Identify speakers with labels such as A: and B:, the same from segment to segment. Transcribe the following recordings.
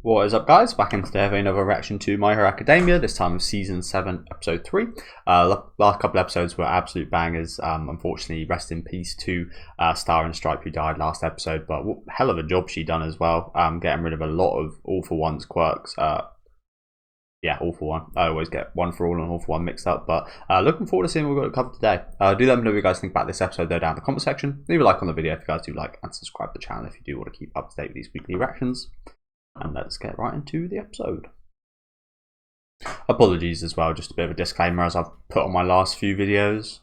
A: What is up, guys? Back in today having another reaction to My Hero Academia, this time of Season 7, Episode 3. Last couple episodes were absolute bangers. Unfortunately, rest in peace to Star and Stripe, who died last episode, but hell of a job she done as well, getting rid of a lot of All For One's quirks. Yeah, All For One. I always get One For All and All For One mixed up, but looking forward to seeing what we've got to cover today. Do let me know what you guys think about this episode though down in the comment section. Leave a like on the video if you guys do like, and subscribe to the channel if you do want to keep up to date with these weekly reactions. And let's get right into the episode. Apologies as well, just a bit of a disclaimer as I've put on my last few videos.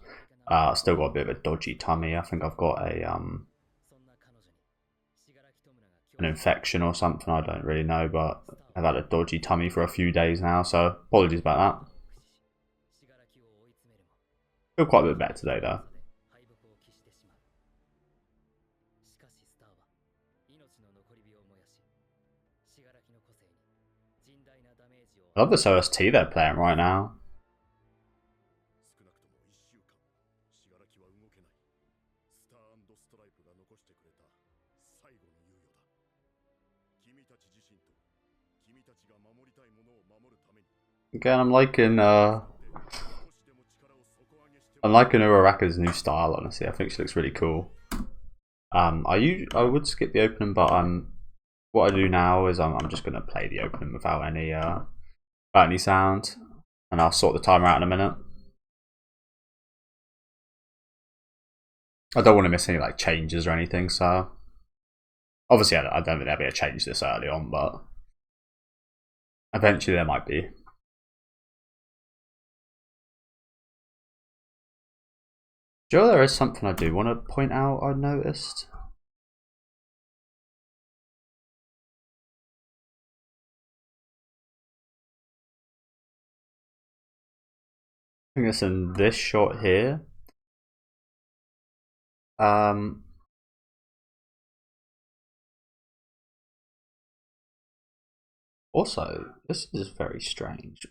A: I've still got a bit of a dodgy tummy. I think I've got a an infection or something, I don't really know, but I've had a dodgy tummy for a few days now, so apologies about that. Feel quite a bit better today though. I love this OST they're playing right now. Again, I'm liking Uraraka's new style. Honestly, I think she looks really cool. I would skip the opening, but what I do now is I'm just gonna play the opening without any sound, and I'll sort the timer out in a minute. I don't want to miss any like changes or anything, so obviously I don't think there'll be a change this early on, but eventually there might be. Joe, there is something I do want to point out I noticed. I think it's in this shot here. Also, this is very strange.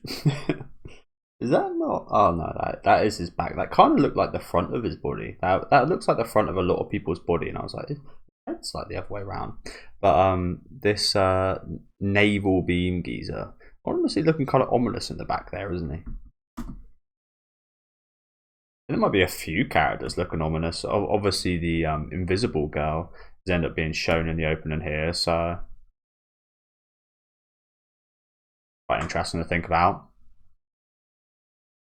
A: Is that not? Oh no, that is his back. That kind of looked like the front of his body. That looks like the front of a lot of people's body, and I was like, it's like the other way around. But this naval beam geezer, honestly, looking kind of ominous in the back there, isn't he? There might be a few characters looking ominous. Obviously, the invisible girl has ended up being shown in the opening here, so quite interesting to think about.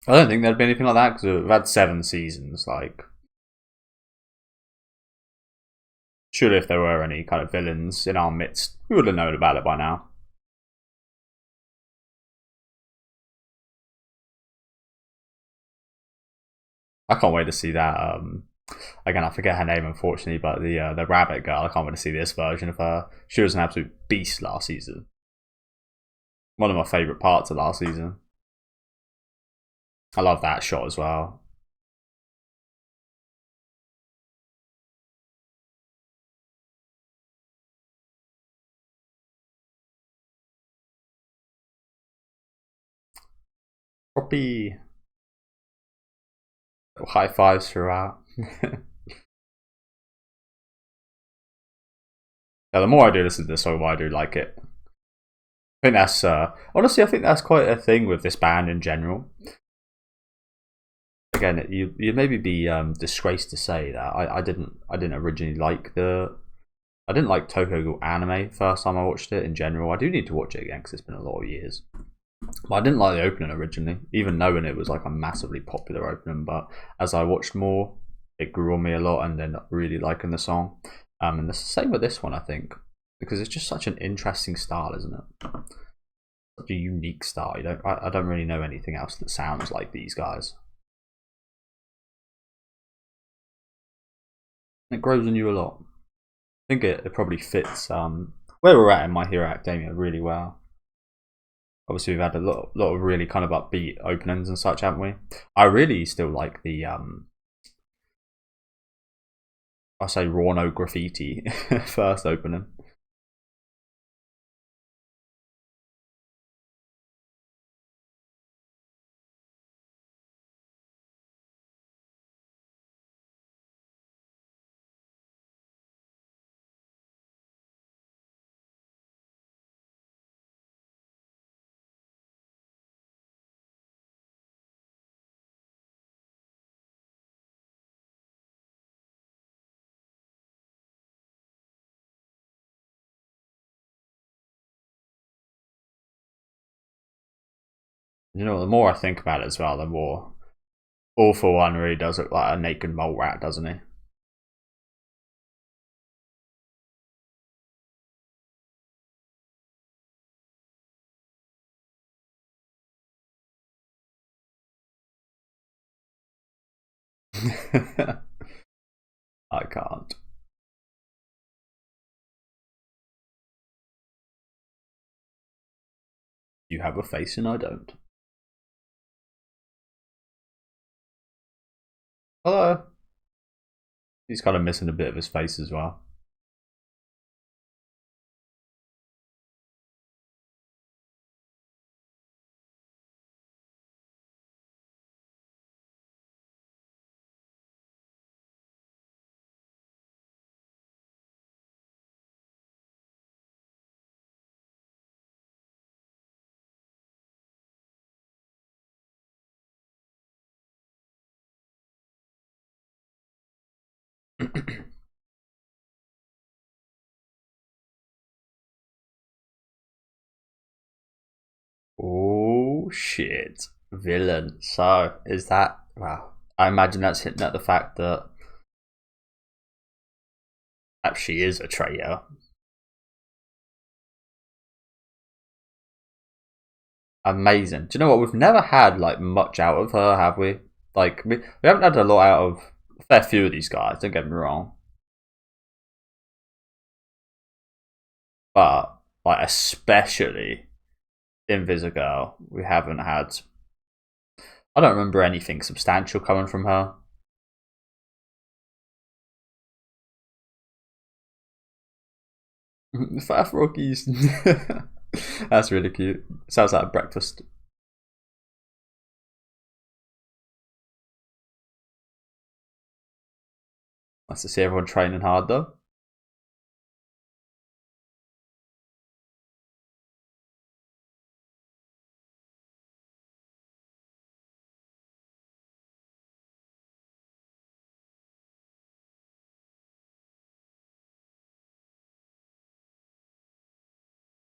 A: I don't think there'd be anything like that because we've had 7 seasons. Like, surely if there were any kind of villains in our midst, we would have known about it by now. I can't wait to see that. Again, I forget her name unfortunately, but the rabbit girl. I can't wait to see this version of her. She was an absolute beast last season. One of my favourite parts of last season. I love that shot as well. Poppy. High fives throughout. Yeah, the more I do listen to this song, the more I do like it. I think that's honestly, I think that's quite a thing with this band in general. Again, you'd maybe be disgraced to say that I didn't originally like I didn't like Tokyo anime first time I watched it in general. I do need to watch it again because it's been a lot of years. But I didn't like the opening originally, even knowing it was like a massively popular opening. But as I watched more, it grew on me a lot, and then really liking the song. And the same with this one, I think, because it's just such an interesting style, isn't it? Such a unique style. I don't really know anything else that sounds like these guys. It grows on you a lot. I think it probably fits where we're at in My Hero Academia really well. Obviously, we've had a lot of really kind of upbeat openings and such, haven't we? I really still like the I say Rorno Graffiti first opening. You know, the more I think about it as well, the more All for One really does look like a naked mole rat, doesn't he? I can't. You have a face and I don't. Hello. He's kind of missing a bit of his face as well. Oh shit. Villain. So, is that. Wow. I imagine that's hitting at the fact that perhaps she is a traitor. Amazing. Do you know what? We've never had like much out of her, have we? Like we haven't had a lot out of a fair few of these guys. Don't get me wrong, but like especially Invisigirl, we haven't had. I don't remember anything substantial coming from her. Fat Rockies. That's really cute. Sounds like a breakfast. Nice to see everyone training hard though.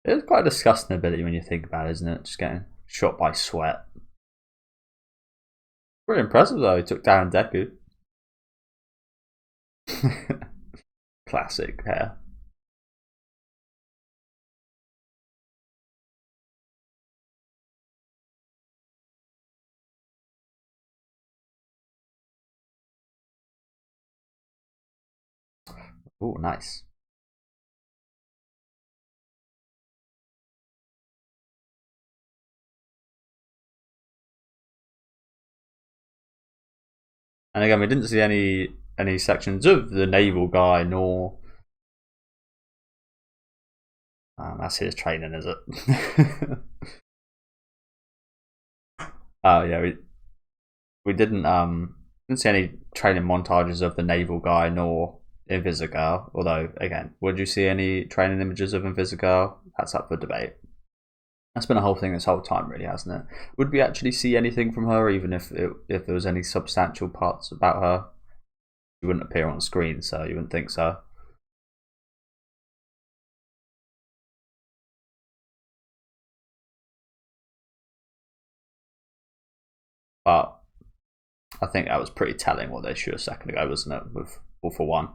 A: It's quite a disgusting ability when you think about it, isn't it? Just getting shot by sweat. Pretty impressive though. He took down Deku. Classic hair. Oh, nice. And again, we didn't see any sections of the naval guy, nor that's his training, is it? Oh yeah, we didn't see any training montages of the naval guy nor Invisigirl. Although again, would you see any training images of Invisigirl? That's up for debate. That's been a whole thing this whole time, really, hasn't it? Would we actually see anything from her, even if there was any substantial parts about her? She wouldn't appear on screen, so you wouldn't think so. But I think that was pretty telling what they showed a second ago, wasn't it? With All for One.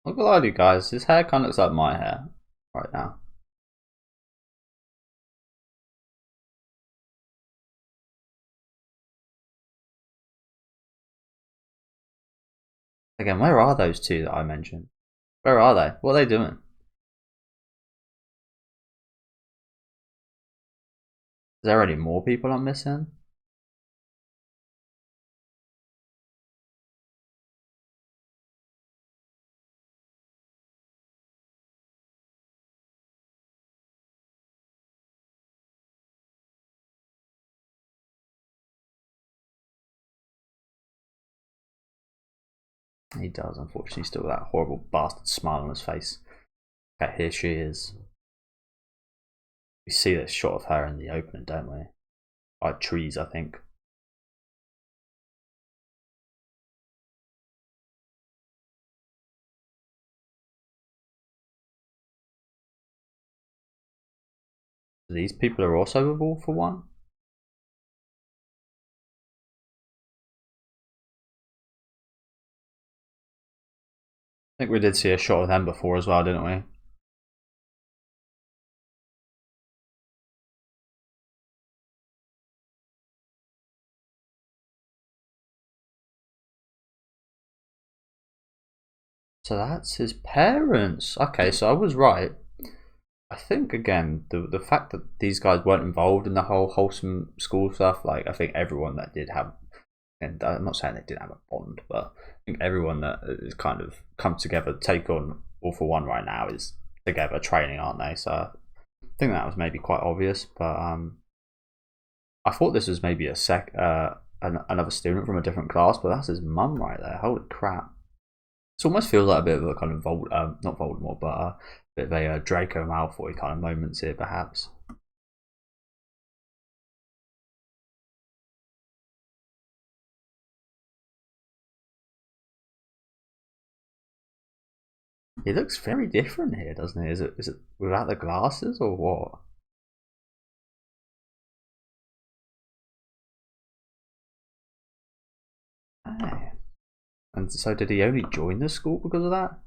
A: Look at you guys. His hair kind of looks like my hair right now. Again, where are those two that I mentioned? Where are they? What are they doing? Is there any more people I'm missing? He does, unfortunately, still got that horrible bastard smile on his face. Okay, here she is. We see this shot of her in the opening, don't we? By trees, I think. These people are also with All for One? I think we did see a shot of them before as well, didn't we? So that's his parents. Okay, so I was right. I think again the fact that these guys weren't involved in the whole wholesome school stuff, like I think everyone that did have, and I'm not saying they didn't have a bond, but I think everyone that is kind of come together to take on All for One right now is together training, aren't they? So I think that was maybe quite obvious, but I thought this was maybe another student from a different class, but that's his mum right there. Holy crap! It almost feels like a bit of a kind of not Voldemort, but a bit of a Draco Malfoy kind of moments here, perhaps. He looks very different here, doesn't he? Is it without the glasses or what? Oh. And so did he only join the school because of that?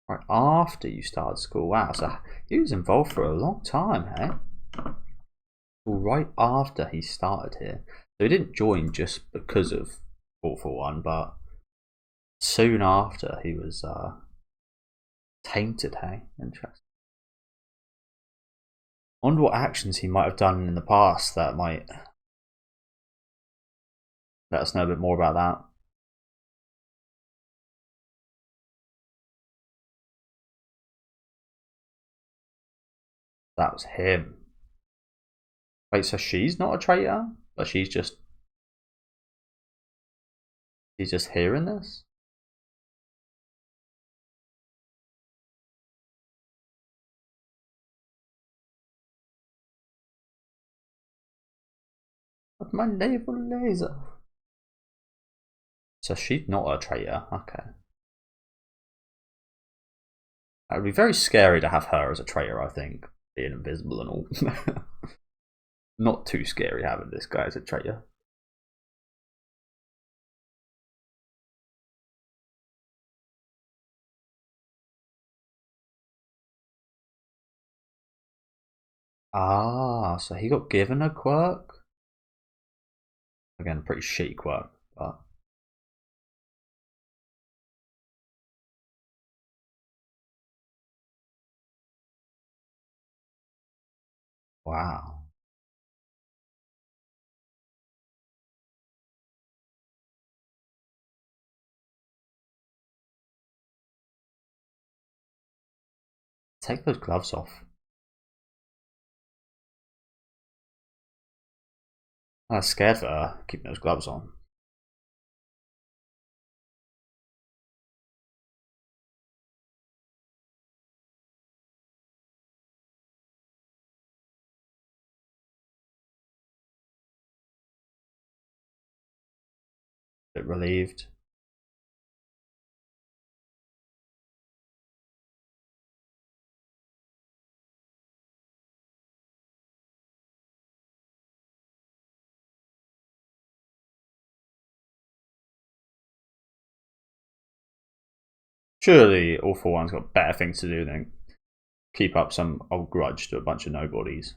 A: Right after you started school. Wow, so he was involved for a long time, hey? Right after he started here. So he didn't join just because of All for One, but soon after he was tainted, hey? Interesting. I wonder what actions he might have done in the past that might let us know a bit more about that. That was him. Wait, so she's not a traitor? But she's just hearing this? With my naval laser. So she's not a traitor, okay. It would be very scary to have her as a traitor, I think. Being invisible and all. Not too scary having this guy as a traitor. Ah, so he got given a quirk? Again, pretty shitty quirk, but wow. Take those gloves off. I was scared for her keeping those gloves on. A bit relieved. Surely All for One's got better things to do than keep up some old grudge to a bunch of nobodies.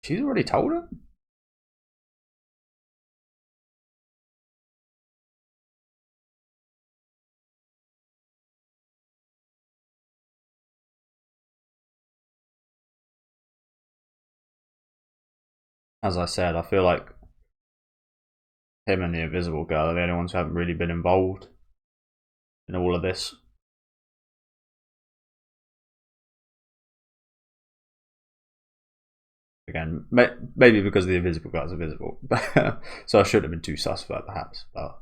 A: She's already told him? As I said, I feel like him and the Invisible Girl are the only ones who haven't really been involved in all of this. Again, maybe because the Invisible Girls are visible, so I shouldn't have been too sus for that, perhaps. But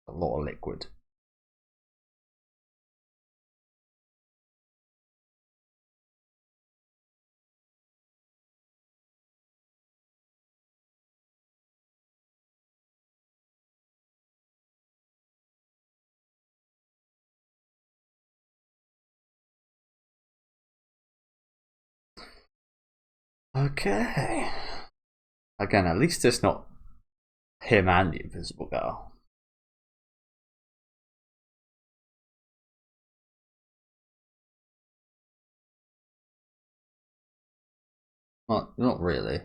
A: a lot of liquid. Okay. Again, at least it's not him and the Invisible Girl. Well, not really.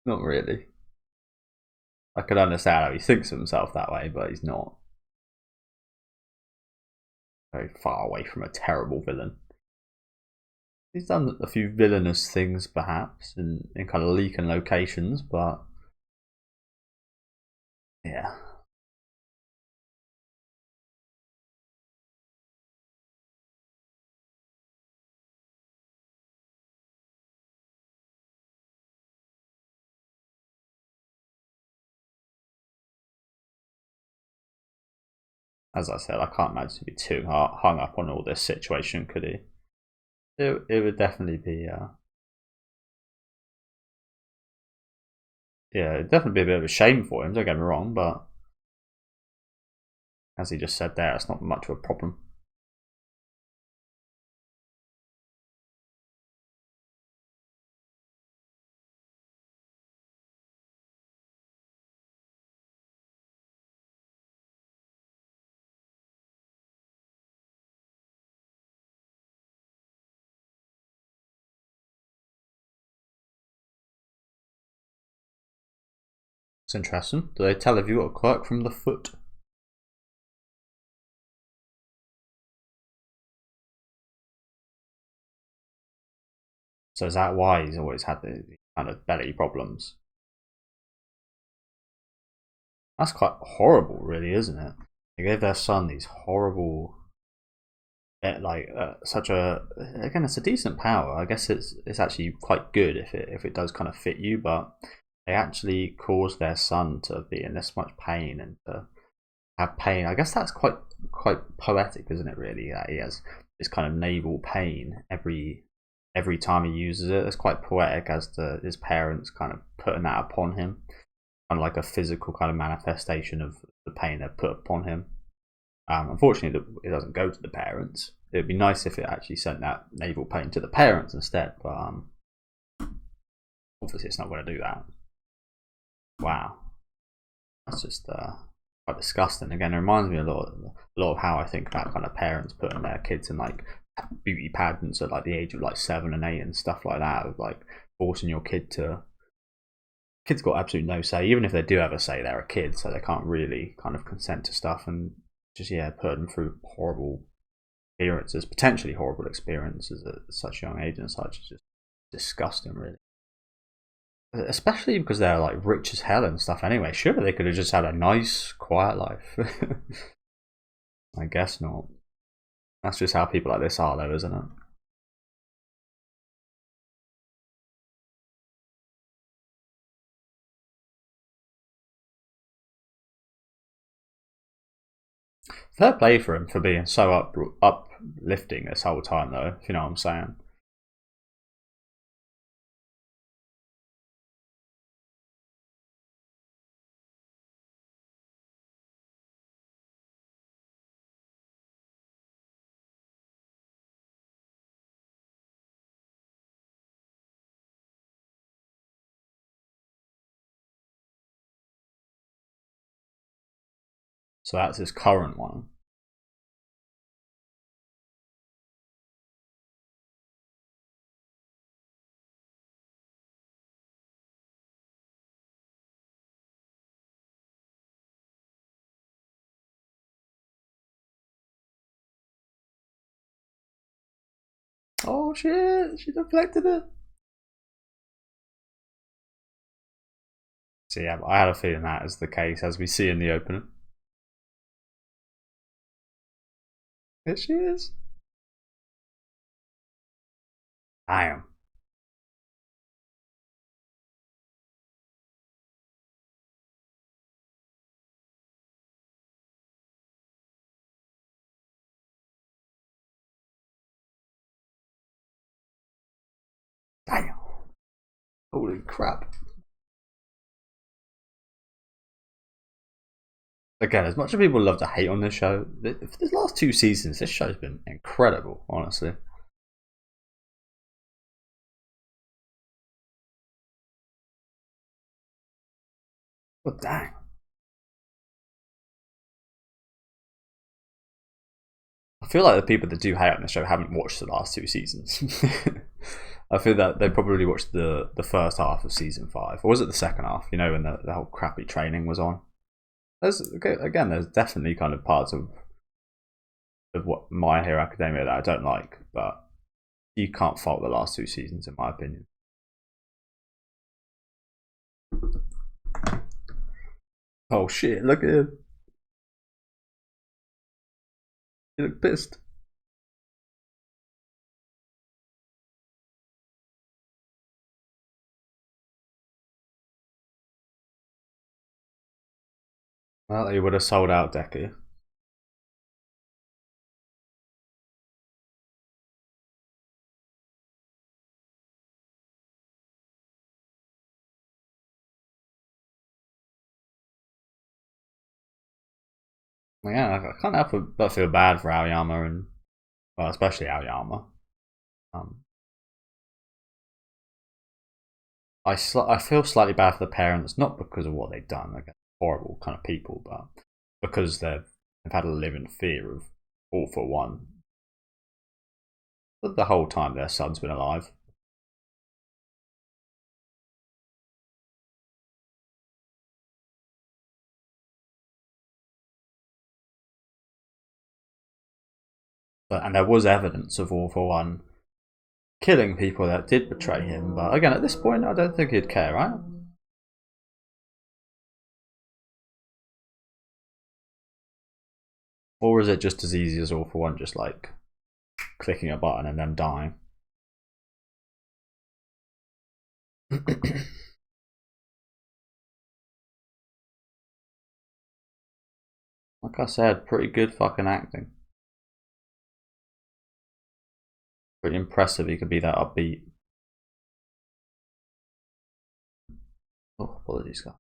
A: Not really. I could understand how he thinks of himself that way, but he's not. Very far away from a terrible villain. He's done a few villainous things, perhaps, in kind of leaking locations, but yeah. As I said, I can't imagine he'd be too hung up on all this situation, could he? It would definitely be, yeah, it'd definitely be a bit of a shame for him, don't get me wrong, but as he just said there, it's not much of a problem. It's interesting. Do they tell if you got a quirk from the foot? So is that why he's always had the kind of belly problems? That's quite horrible, really, isn't it? They gave their son these horrible, like such a. Again, it's a decent power. I guess it's actually quite good if it does kind of fit you, but they actually caused their son to be in this much pain and to have pain. I guess that's quite poetic, isn't it? Really, that he has this kind of navel pain every time he uses it. It's quite poetic as to his parents kind of putting that upon him, kind of like a physical kind of manifestation of the pain they put upon him. Unfortunately, it doesn't go to the parents. It would be nice if it actually sent that navel pain to the parents instead, but obviously it's not going to do that. Wow, that's just quite disgusting. Again, it reminds me a lot of how I think about kind of parents putting their kids in like beauty pageants at like the age of like 7 and 8 and stuff like that, of like forcing your kid to. Kids got absolutely no say, even if they do have a say, they're a kid, so they can't really kind of consent to stuff, and just put them through horrible experiences, potentially horrible experiences at such a young age and such. It's just disgusting, really. Especially because they're like rich as hell and stuff. Anyway, sure, they could have just had a nice, quiet life. I guess not. That's just how people like this are, though, isn't it? Fair play for him for being so uplifting this whole time, though. If you know what I'm saying. So that's his current one. Oh shit, she deflected it. So yeah, I had a feeling that is the case, as we see in the opening. There she is. Damn. Damn. Holy crap. Again, as much as people love to hate on this show, for the last 2 seasons, this show's been incredible, honestly. But dang. I feel like the people that do hate on the show haven't watched the last 2 seasons. I feel that they probably watched the first half of season 5, or was it the second half? You know, when the whole crappy training was on. There's definitely kind of parts of what My Hero Academia that I don't like, but you can't fault the last 2 seasons, in my opinion. Oh shit! Look at him. You look pissed. Well, he would have sold out Deku. Yeah, I can't help but feel bad for Aoyama, and well, especially Aoyama. Um, I feel slightly bad for the parents, not because of what they've done, like horrible kind of people, but because they've had to live in fear of All for One the whole time their son's been alive. And there was evidence of All for One killing people that did betray him, but again, at this point, I don't think he'd care, right? Or is it just as easy as All for One, just like clicking a button and then dying? Like I said, pretty good fucking acting. Pretty impressive he could be that upbeat. Oh, apologies, guys.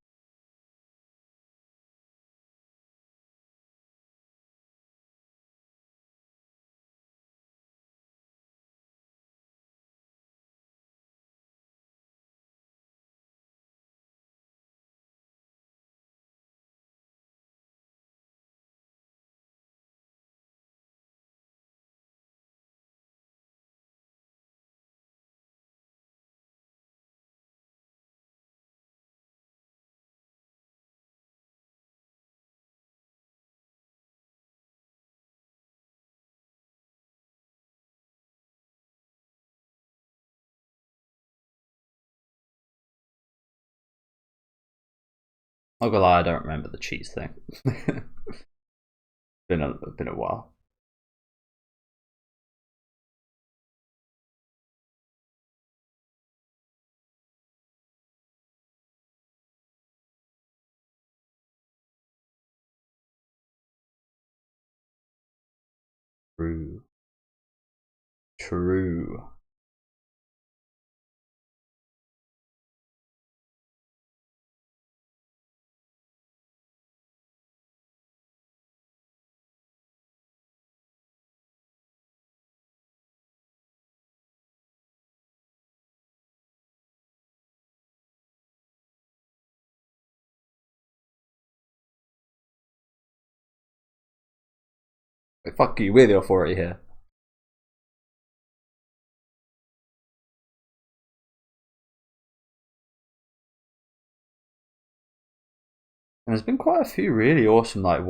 A: Not gonna lie, I don't remember the cheese thing. been a while. True. True. Like, fuck you, we're the authority here. And there's been quite a few really awesome, like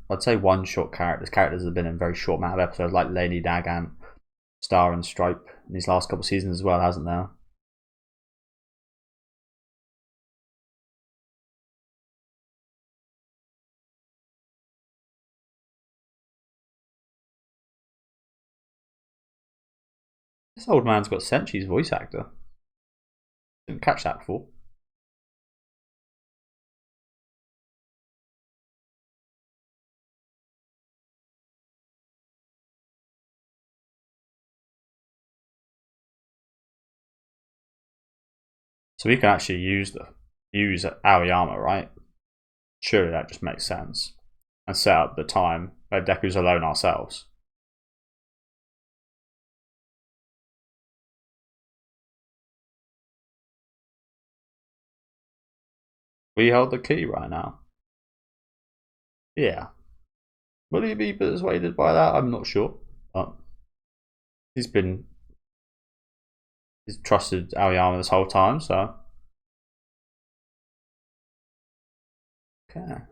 A: I'd say one short characters that have been in very short amount of episodes, like Lady Dagant, Star and Stripe in these last couple of seasons as well, hasn't there? This old man's got Senchi's voice actor. Didn't catch that before. So we can actually use Aoyama, right? Surely that just makes sense. And set up the time where Deku's alone ourselves. We hold the key right now. Yeah. Will he be persuaded by that? I'm not sure. But he's trusted Aoyama this whole time, so. Okay.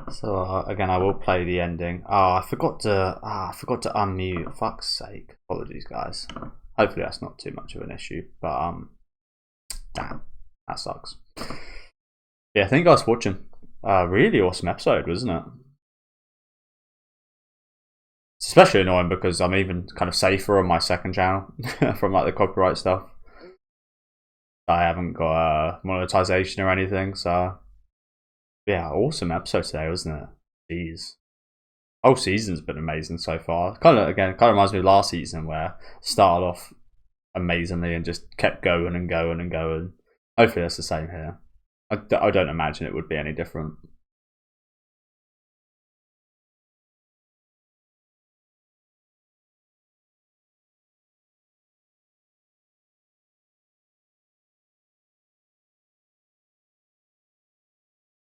A: So again, I will play the ending. I forgot to unmute. Fuck's sake! Apologies, guys. Hopefully that's not too much of an issue. But damn, that sucks. Yeah, thank you guys for watching. Really awesome episode, wasn't it? It's especially annoying because I'm even kind of safer on my second channel from like the copyright stuff. I haven't got monetization or anything, so yeah, awesome episode today, wasn't it? Jeez, whole season's been amazing so far. Kind of reminds me of last season where it started off amazingly and just kept going and going and going. Hopefully that's the same here. I don't imagine it would be any different.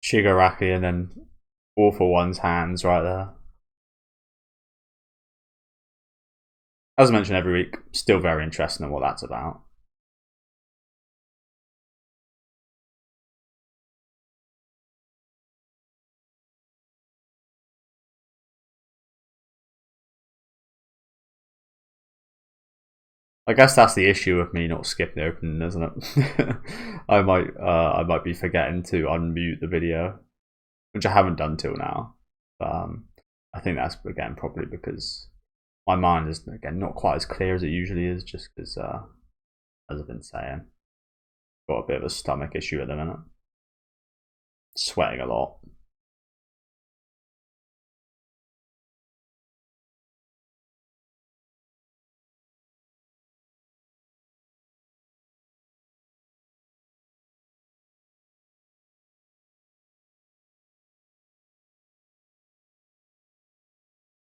A: Shigaraki and then Awful One's hands right there. As I mentioned every week, still very interested in what that's about. I guess that's the issue with me not skipping the opening, isn't it? I might be forgetting to unmute the video, which I haven't done till now. But I think that's again probably because my mind is again not quite as clear as it usually is, just because as I've been saying, got a bit of a stomach issue at the minute. Sweating a lot.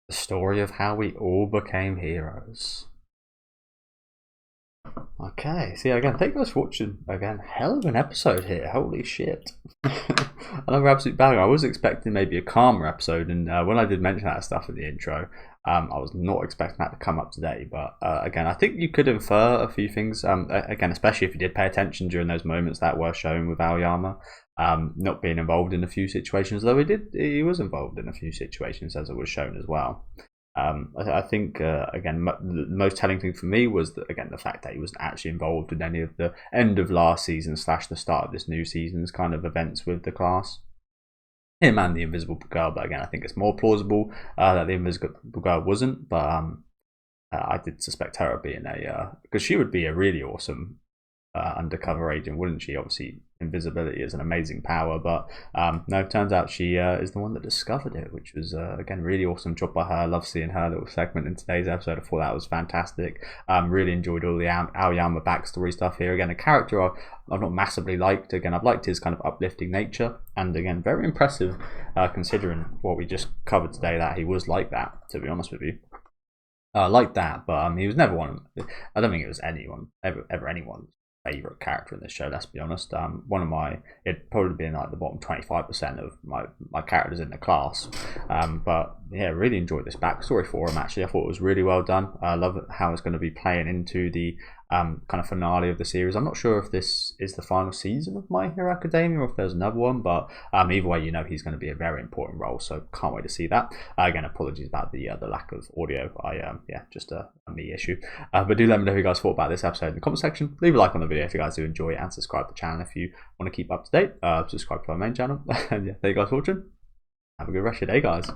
A: The story of how we all became heroes. Okay, see again, thank you guys for watching. Again, hell of an episode here, holy shit. Another absolute banger. I was expecting maybe a calmer episode, and when I did mention that stuff in the intro, I was not expecting that to come up today. But again, I think you could infer a few things, again, especially if you did pay attention during those moments that were shown with Aoyama. Not being involved in a few situations, though he was involved in a few situations as it was shown as well. I think again the most telling thing for me was that, again, the fact that he wasn't actually involved in any of the end of last season / the start of this new season's kind of events with the class. Him and the Invisible Girl, but again I think it's more plausible that the Invisible Girl wasn't, but I did suspect her of being because she would be a really awesome undercover agent, wouldn't she? Obviously invisibility is an amazing power, but no, it turns out she is the one that discovered it, which was again really awesome job by her. I love seeing her little segment in today's episode. I thought that was fantastic. Really enjoyed all the Aoyama backstory stuff here. Again, a character I've not massively liked. Again, I've liked his kind of uplifting nature, and again very impressive considering what we just covered today, that he was like that, to be honest with you. Like that, but he was never one. I don't think it was anyone ever anyone's favorite character in this show. Let's be honest. One of it'd probably been like the bottom 25% of my characters in the class. But yeah, really enjoyed this backstory for him. Actually, I thought it was really well done. I love how it's going to be playing into the kind of finale of the series. I'm not sure if this is the final season of My Hero Academia or if there's another one, but either way, you know he's going to be a very important role, so can't wait to see that. Again, apologies about the lack of audio. Yeah, just a me issue. But do let me know what you guys thought about this episode in the comment section. Leave a like on the video if you guys do enjoy it, and subscribe to the channel if you want to keep up to date. Subscribe to our main channel. And yeah, thank you guys for watching. Have a good rest of your day, guys.